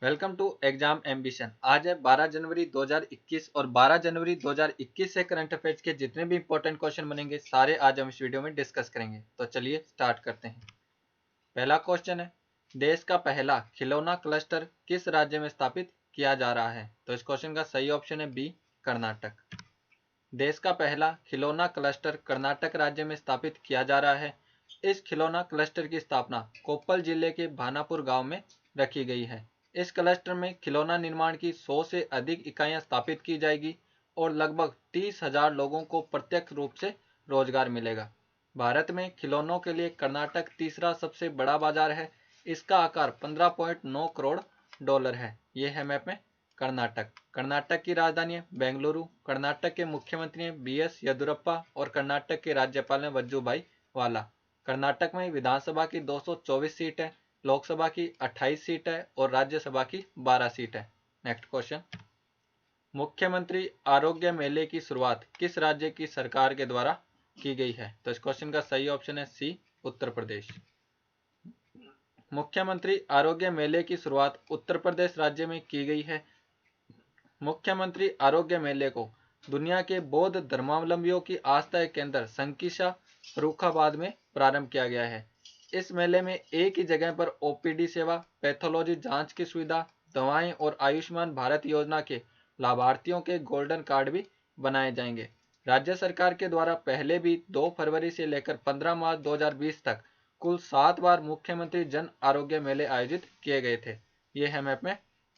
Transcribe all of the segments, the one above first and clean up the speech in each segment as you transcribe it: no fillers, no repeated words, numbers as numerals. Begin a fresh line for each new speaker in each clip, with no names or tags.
Welcome to exam ambition. आज है 12 जनवरी 2021 और 12 जनवरी 2021 से करंट अफेयर्स के जितने भी इंपॉर्टेंट क्वेश्चन बनेंगे सारे आज हम इस वीडियो में डिस्कस करेंगे। तो चलिए स्टार्ट करते हैं। पहला क्वेश्चन है, देश का पहला खिलौना क्लस्टर किस राज्य में स्थापित किया जा रहा है? तो इस क्वेश्चन का सही ऑप्शन है बी, कर्नाटक। देश का पहला खिलौना क्लस्टर कर्नाटक राज्य में स्थापित किया जा रहा है। इस खिलौना क्लस्टर की स्थापना कोप्पल जिले के भानापुर गांव में रखी गई है। इस क्लस्टर में खिलौना निर्माण की 100 से अधिक इकाइयां स्थापित की जाएगी और लगभग 30,000 लोगों को प्रत्यक्ष रूप से रोजगार मिलेगा। भारत में खिलौनों के लिए कर्नाटक तीसरा सबसे बड़ा बाजार है। इसका आकार 15.9 करोड़ डॉलर है। यह है मैप में कर्नाटक। कर्नाटक की राजधानी है बेंगलुरु। कर्नाटक के मुख्यमंत्री हैं बी.एस. येदियुरप्पा और कर्नाटक के राज्यपाल हैं वजुभाई वाला। कर्नाटक में विधानसभा की 224 सीट है, लोकसभा की 28 सीट है और राज्यसभा की 12 सीट है। नेक्स्ट क्वेश्चन, मुख्यमंत्री आरोग्य मेले की शुरुआत किस राज्य की सरकार के द्वारा की गई है? तो इस क्वेश्चन का सही ऑप्शन है सी, उत्तर प्रदेश। मुख्यमंत्री आरोग्य मेले की शुरुआत उत्तर प्रदेश राज्य में की गई है। मुख्यमंत्री आरोग्य मेले को दुनिया के बौद्ध धर्मावलंबियों की आस्था के केंद्र संकिसा फर्रुखाबाद में प्रारंभ किया गया है। इस मेले में एक ही जगह पर ओपीडी सेवा, पैथोलॉजी जांच की सुविधा, दवाएं और आयुष्मान भारत योजना के लाभार्थियों के गोल्डन कार्ड भी बनाए जाएंगे। राज्य सरकार के द्वारा पहले भी 2 फरवरी से लेकर 15 मार्च 2020 तक कुल 7 बार मुख्यमंत्री जन आरोग्य मेले आयोजित किए गए थे। ये है मैप में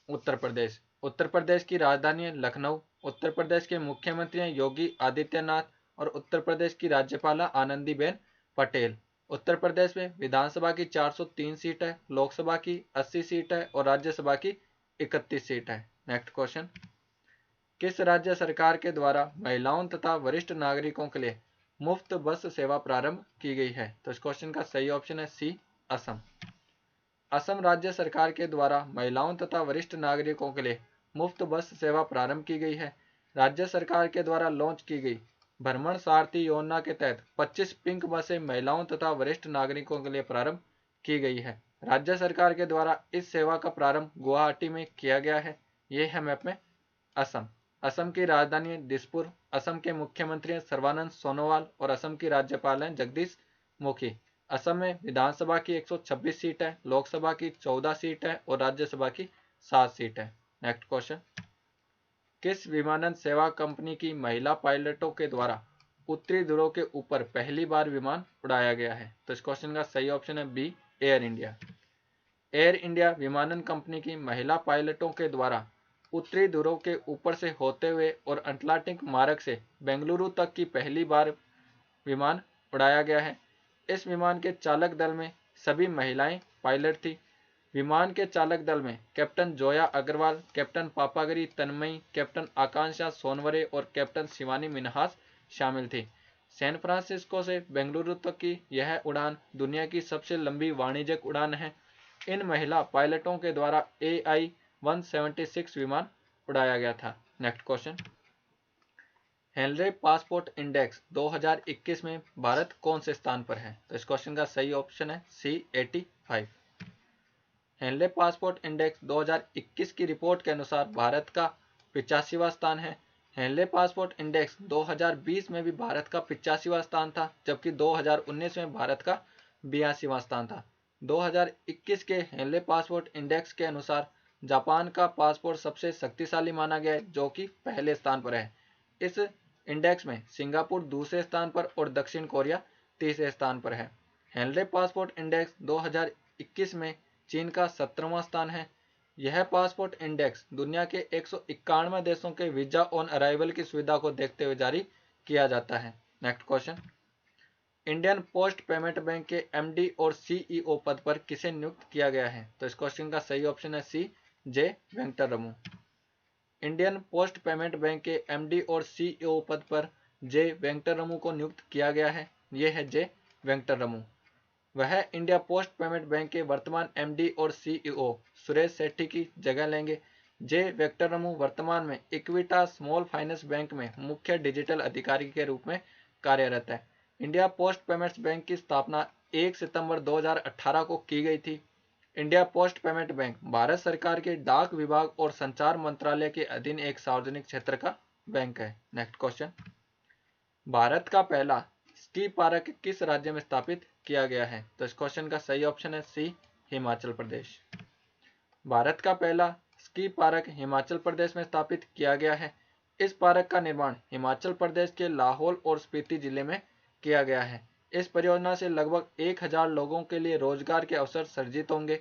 उत्तर प्रदेश। उत्तर प्रदेश की राजधानी है लखनऊ। उत्तर प्रदेश के मुख्यमंत्री हैं योगी आदित्यनाथ और उत्तर प्रदेश की राज्यपाला आनंदीबेन पटेल। उत्तर प्रदेश में विधानसभा की 403 सीट है, लोकसभा की 80 सीट है और राज्यसभा की 31 सीट है। नेक्स्ट क्वेश्चन, किस राज्य सरकार के द्वारा महिलाओं तथा वरिष्ठ नागरिकों के लिए मुफ्त बस सेवा प्रारंभ की गई है? तो इस क्वेश्चन का सही ऑप्शन है सी, असम। असम राज्य सरकार के द्वारा महिलाओं तथा वरिष्ठ नागरिकों के लिए मुफ्त बस सेवा प्रारंभ की गई है। राज्य सरकार के द्वारा लॉन्च की गई भ्रमण सारथी योजना के तहत 25 पिंक बसें महिलाओं तथा वरिष्ठ नागरिकों के लिए प्रारंभ की गई है। राज्य सरकार के द्वारा इस सेवा का प्रारंभ गुवाहाटी में किया गया है। ये है मैप में असम। असम की राजधानी है दिसपुर। असम के मुख्यमंत्री हैं सर्बानंद सोनोवाल और असम की राज्यपाल हैं जगदीश मुखी। असम में विधानसभा की 126 सीट है, लोकसभा की 14 सीट है और राज्यसभा की 7 सीट है। नेक्स्ट क्वेश्चन, किस विमानन सेवा कंपनी की महिला पायलटों के द्वारा उत्तरी ध्रुव के ऊपर पहली बार विमान उड़ाया गया है? तो इस क्वेश्चन का सही ऑप्शन है B, Air India. Air India विमानन कंपनी की महिला पायलटों के द्वारा उत्तरी ध्रुव के ऊपर से होते हुए और अटलांटिक मार्ग से बेंगलुरु तक की पहली बार विमान उड़ाया गया है। इस विमान के चालक दल में सभी महिलाएं पायलट थी। विमान के चालक दल में captain Zoya Agarwal, captain Papagari Tanmayi, captain Akanksha Sonaware और कैप्टन शिवानी मिन्हास शामिल थी। सैन फ्रांसिस्को से बेंगलुरु तक की यह उड़ान दुनिया की सबसे लंबी वाणिज्यिक उड़ान है। इन महिला पायलटों के द्वारा AI-176 विमान उड़ाया गया था। Next question, Henry passport index 2021 में भारत कौन से स्थान पर है? तो इस क्वेश्चन का सही ऑप्शन है सी, 85। हेनरी पासपोर्ट इंडेक्स 2021 की रिपोर्ट के अनुसार भारत का 85वां स्थान है। हेनरी पासपोर्ट इंडेक्स 2020 में भी भारत का 85वां स्थान था, जबकि 2019 में भारत का 82वां स्थान था। 2021 के हेनरी पासपोर्ट इंडेक्स के अनुसार जापान का पासपोर्ट सबसे शक्तिशाली माना गया है, जो कि पहले स्थान पर है। इस इंडेक्स में सिंगापुर दूसरे स्थान पर और दक्षिण कोरिया तीसरे स्थान पर है। हेनरी पासपोर्ट इंडेक्स 2021 में चीन का 17वां स्थान है। यह पासपोर्ट इंडेक्स दुनिया के 191 देशों के वीजा ऑन अराइवल की सुविधा को देखते हुए जारी किया जाता है। Next question, Indian post payment bank के MD और CEO पद पर किसे नियुक्त किया गया है? तो इस क्वेश्चन का सही ऑप्शन है सी, जे वेंकटरमू। इंडियन पोस्ट पेमेंट बैंक के MD और CEO पद पर जे वेंकटरमू को नियुक्त किया गया है। यह है जे वेंकटरमू। वह इंडिया पोस्ट पेमेंट बैंक के वर्तमान MD और CEO सुरेश सेठी की जगह लेंगे। जे वेंकटरमू वर्तमान में इक्विटा स्मॉल फाइनेंस बैंक में मुख्य डिजिटल अधिकारी के रूप में कार्यरत है। इंडिया पोस्ट पेमेंट्स बैंक की स्थापना 1 सितंबर 2018 को की गई थी। India post payment bank Bharat सरकार के डाक विभाग और संचार मंत्रालय के अधीन एक सार्वजनिक क्षेत्र का बैंक है। नेक्स्ट क्वेश्चन, भारत का पहला स्की पार्क किस राज्य में स्थापित किया गया है? तो इस क्वेश्चन का सही ऑप्शन है सी, हिमाचल प्रदेश। भारत का पहला स्की पार्क हिमाचल प्रदेश में स्थापित किया गया है। इस पार्क का निर्माण हिमाचल प्रदेश के लाहौल और स्पीति जिले में किया गया है। इस परियोजना से लगभग 1000 लोगों के लिए रोजगार के अवसर सृजित होंगे।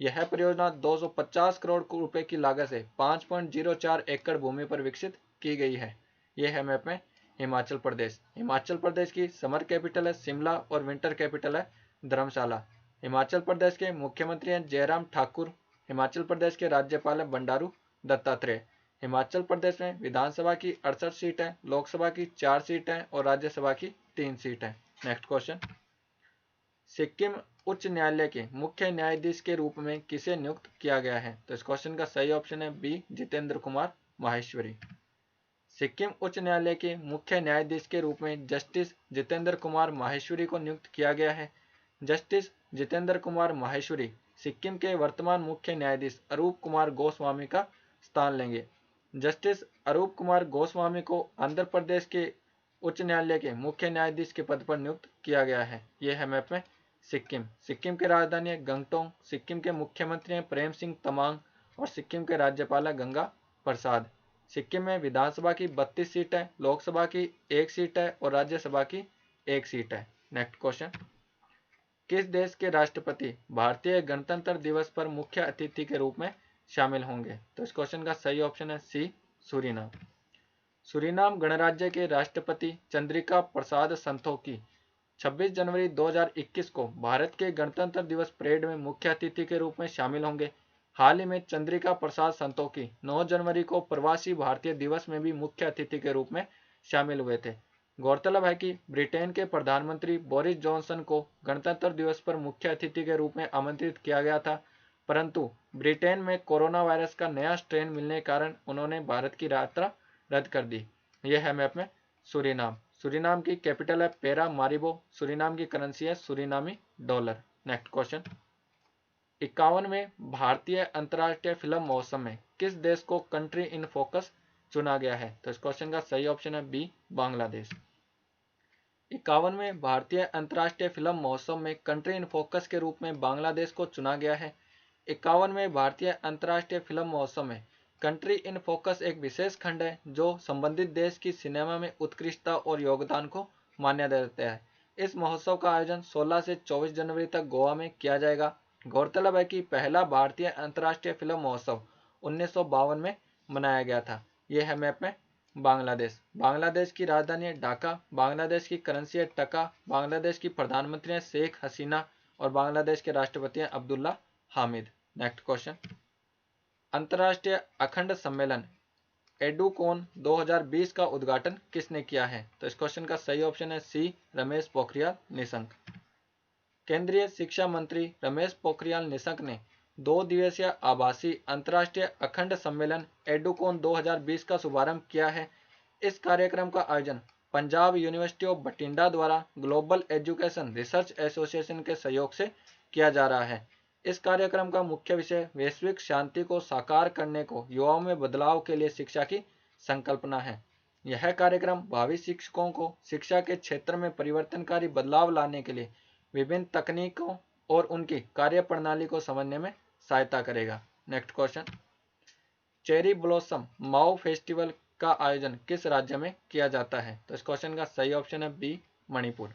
यह परियोजना 250 करोड़ रुपए की लागत से 5.04 एकड़ भूमि पर विकसित की गई है। यह है मैप में हिमाचल प्रदेश। हिमाचल प्रदेश की समर कैपिटल है शिमला और विंटर कैपिटल है धर्मशाला। हिमाचल प्रदेश के मुख्यमंत्री हैं जयराम ठाकुर। हिमाचल प्रदेश के राज्यपाल हैं बंडारू दत्तात्रेय। हिमाचल प्रदेश में विधानसभा की 68 सीट है, लोकसभा की 4 सीट है और राज्यसभा की 3 सीट है। नेक्स्ट क्वेश्चन, सिक्किम उच्च न्यायालय के मुख्य न्यायाधीश के रूप में किसे नियुक्त किया गया है? तो इस क्वेश्चन का सही ऑप्शन है बी, जितेंद्र कुमार माहेश्वरी। सिक्किम उच्च न्यायालय के मुख्य न्यायाधीश के रूप में जस्टिस जितेंद्र कुमार माहेश्वरी को नियुक्त किया गया है। जस्टिस जितेंद्र कुमार माहेश्वरी सिक्किम के वर्तमान मुख्य न्यायाधीश अरूप कुमार गोस्वामी का स्थान लेंगे। जस्टिस अरूप कुमार गोस्वामी को आंध्र प्रदेश के उच्च न्यायालय के मुख्य न्यायाधीश के पद पर नियुक्त किया गया है। यह है मैप में सिक्किम। सिक्किम की राजधानी है गंगटोक। सिक्किम के मुख्यमंत्री हैं प्रेम सिंह तमांग और सिक्किम के राज्यपाल है गंगा प्रसाद। सिक्किम में विधानसभा की 32 सीट है, लोकसभा की 1 सीट है और राज्यसभा की 1 सीट है। नेक्स्ट क्वेश्चन, किस देश के राष्ट्रपति भारतीय गणतंत्र दिवस पर मुख्य अतिथि के रूप में शामिल होंगे? तो इस क्वेश्चन का सही ऑप्शन है सी, सूरीनाम। सूरीनाम गणराज्य के राष्ट्रपति चंद्रिका प्रसाद संतोखी 26 जनवरी 2021 को भारत के गणतंत्र दिवस परेड में मुख्य अतिथि के रूप में शामिल होंगे। हाल ही में चंद्रिका प्रसाद संतोखी 9 जनवरी को प्रवासी भारतीय दिवस में भी मुख्य अतिथि के रूप में शामिल हुए थे। गौरतलब है कि ब्रिटेन के प्रधानमंत्री बोरिस जॉनसन को गणतंत्र दिवस पर मुख्य अतिथि के रूप में आमंत्रित किया गया था, परंतु ब्रिटेन में कोरोना वायरस का नया स्ट्रेन मिलने के कारण उन्होंने भारत की यात्रा रद्द कर दी। यह है मैप में सूरीनाम। सूरीनाम की कैपिटल है पैरामारिबो। सूरीनाम की करेंसी है सूरीनामी डॉलर। नेक्स्ट क्वेश्चन, 51वें भारतीय अंतर्राष्ट्रीय फिल्म महोत्सव में किस देश को कंट्री इन फोकस चुना गया है? तो इस क्वेश्चन का सही ऑप्शन है बी, बांग्लादेश। 51वें भारतीय अंतर्राष्ट्रीय फिल्म महोत्सव में कंट्री इन फोकस के रूप में बांग्लादेश को चुना गया है। 51वें भारतीय अंतर्राष्ट्रीय फिल्म महोत्सव में कंट्री इन फोकस एक विशेष खंड है जो संबंधित देश की सिनेमा में उत्कृष्टता और योगदान को मान्यता देता है। इस महोत्सव का आयोजन 16 से 24 जनवरी तक गोवा में किया जाएगा। गौरतलब है कि पहला भारतीय अंतर्राष्ट्रीय फिल्म महोत्सव 1952 में मनाया गया था। यह है मैप में बांग्लादेश। बांग्लादेश की राजधानी है ढाका। बांग्लादेश की करेंसी है टका। बांग्लादेश की प्रधानमंत्री है शेख हसीना और बांग्लादेश के राष्ट्रपति हैं अब्दुल्ला हामिद। नेक्स्ट क्वेश्चन, अंतर्राष्ट्रीय अखंड सम्मेलन एडुकॉन 2020 का उद्घाटन किसने किया है? तो इस क्वेश्चन का सही ऑप्शन है सी, रमेश पोखरियाल निशंक। केंद्रीय शिक्षा मंत्री रमेश पोखरियाल निशंक ने 2 दिवसीय आभासी अंतर्राष्ट्रीय अखंड सम्मेलन एडुकॉन 2020 का शुभारंभ किया है। इस कार्यक्रम का आयोजन पंजाब यूनिवर्सिटी ऑफ बठिंडा द्वारा ग्लोबल एजुकेशन रिसर्च एसोसिएशन के सहयोग से किया जा रहा है। इस कार्यक्रम का मुख्य विषय वैश्विक शांति को साकार करने को युवाओं में बदलाव के लिए शिक्षा की संकल्पना है। यह कार्यक्रम भावी शिक्षकों को शिक्षा के क्षेत्र में परिवर्तनकारी बदलाव लाने के लिए विभिन्न तकनीकों और उनकी कार्य प्रणाली को समझने में सहायता करेगा। नेक्स्ट क्वेश्चन, चेरी ब्लॉसम माओ फेस्टिवल का आयोजन किस राज्य में किया जाता है? तो इस क्वेश्चन का सही ऑप्शन है बी, मणिपुर।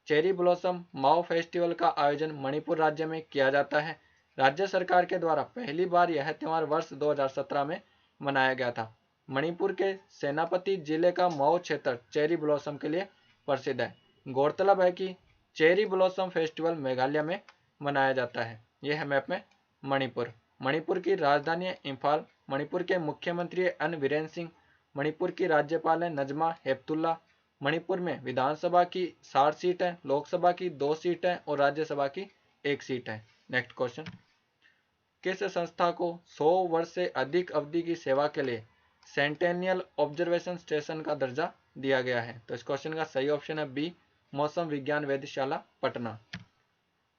चेरी ब्लॉसम माओ फेस्टिवल का आयोजन मणिपुर राज्य में किया जाता है। राज्य सरकार के द्वारा पहली बार यह त्योहार वर्ष 2017 में मनाया गया था। मणिपुर के सेनापति जिले का माओ क्षेत्र चेरी ब्लॉसम के लिए प्रसिद्ध है। गौरतलब है कि चेरी ब्लॉसम फेस्टिवल मेघालय में मनाया जाता है। यह है मैप में मणिपुर। मणिपुर की राजधानी है इम्फाल। मणिपुर के मुख्यमंत्री है एन बीरेन सिंह। मणिपुर की राज्यपाल है नजमा हेपतुल्ला। मणिपुर में विधानसभा की 60 सीट है, लोकसभा की 2 सीट है और राज्यसभा की 1 सीट है। नेक्स्ट क्वेश्चन, किस संस्था को 100 वर्ष से अधिक अवधि की सेवा के लिए सेंटेनियल ऑब्जर्वेशन स्टेशन का दर्जा दिया गया है? तो इस क्वेश्चन का सही ऑप्शन है बी, मौसम विज्ञान वेधशाला पटना।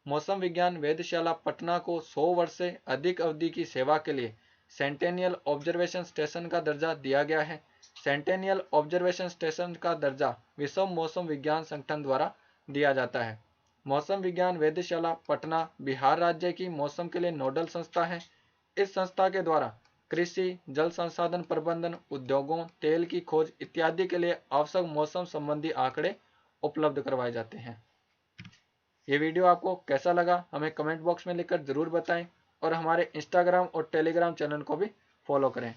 मौसम विज्ञान वेधशाला पटना को 100 वर्ष से अधिक अवधि की सेवा के लिए सेंटेनियल ऑब्जर्वेशन स्टेशन का दर्जा दिया गया है। सेंटेनियल ऑब्जर्वेशन स्टेशन का दर्जा विश्व मौसम विज्ञान संगठन द्वारा दिया जाता है। मौसम विज्ञान वेधशाला पटना बिहार राज्य की मौसम के लिए नोडल संस्था है। इस संस्था के द्वारा कृषि, जल संसाधन प्रबंधन, उद्योगों, तेल की खोज इत्यादि के लिए आवश्यक मौसम संबंधी आंकड़े उपलब्ध करवाए जाते हैं। ये वीडियो आपको कैसा लगा हमें कमेंट बॉक्स में लिखकर जरूर बताएं और हमारे इंस्टाग्राम और टेलीग्राम चैनल को भी फॉलो करें।